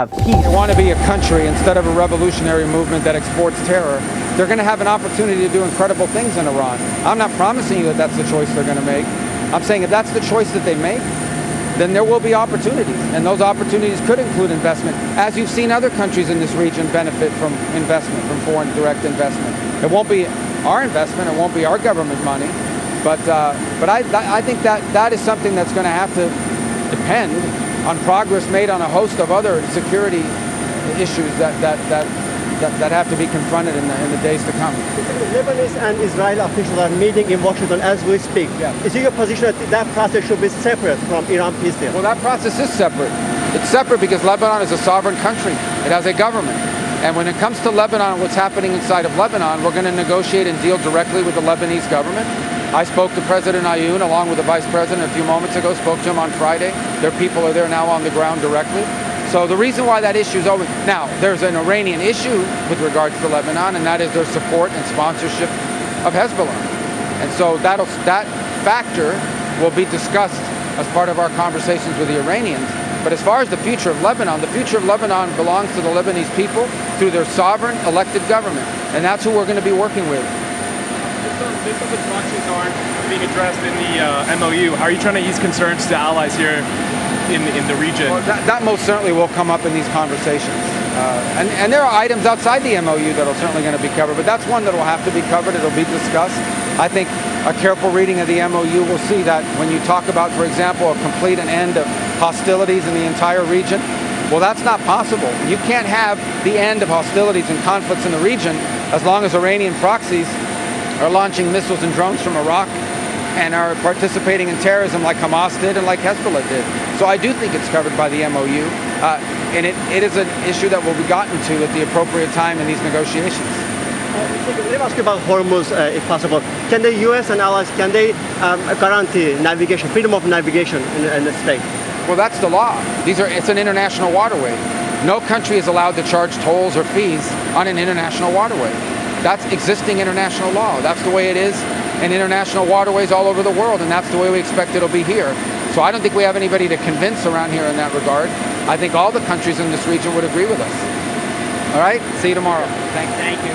They want to be a country instead of a revolutionary movement that exports terror. They're going to have an opportunity to do incredible things in Iran. I'm not promising you that that's the choice they're going to make. I'm saying if that's the choice that they make, then there will be opportunities. And those opportunities could include investment, as you've seen other countries in this region benefit from investment, from foreign direct investment. It won't be our investment, it won't be our government money, but I think that is something that's going to have to depend on progress made on a host of other security issues that have to be confronted in the days to come. Lebanese and Israeli officials are meeting in Washington as we speak. Yeah. Is it your position that that process should be separate from Iran peace deal? Well, that process is separate. It's separate because Lebanon is a sovereign country. It has a government. And when it comes to Lebanon and what's happening inside of Lebanon, we're going to negotiate and deal directly with the Lebanese government. I spoke to President Ayoun along with the Vice President a few moments ago, spoke to him on Friday. Their people are there now on the ground directly. So the reason why that issue is over, now there's an Iranian issue with regards to Lebanon, and that is their support and sponsorship of Hezbollah. And so that factor will be discussed as part of our conversations with the Iranians. But as far as the future of Lebanon belongs to the Lebanese people through their sovereign elected government. And that's who we're going to be working with. Missiles and launches aren't being addressed in the MOU. How are you trying to ease concerns to allies here in the region? Well, that most certainly will come up in these conversations. And there are items outside the MOU that are certainly going to be covered, but that's one that will have to be covered. It'll be discussed. I think a careful reading of the MOU will see that when you talk about, for example, a complete and end of hostilities in the entire region, well, that's not possible. You can't have the end of hostilities and conflicts in the region as long as Iranian proxies are launching missiles and drones from Iraq and are participating in terrorism like Hamas did and like Hezbollah did. So I do think it's covered by the MOU, and it is an issue that will be gotten to at the appropriate time in these negotiations. Let me ask you about Hormuz, if possible. Can the U.S. and allies, can they guarantee navigation, freedom of navigation in the Strait? Well, that's the law. It's an international waterway. No country is allowed to charge tolls or fees on an international waterway. That's existing international law. That's the way it is in international waterways all over the world, and that's the way we expect it'll be here. So I don't think we have anybody to convince around here in that regard. I think all the countries in this region would agree with us. All right? See you tomorrow. Thank you.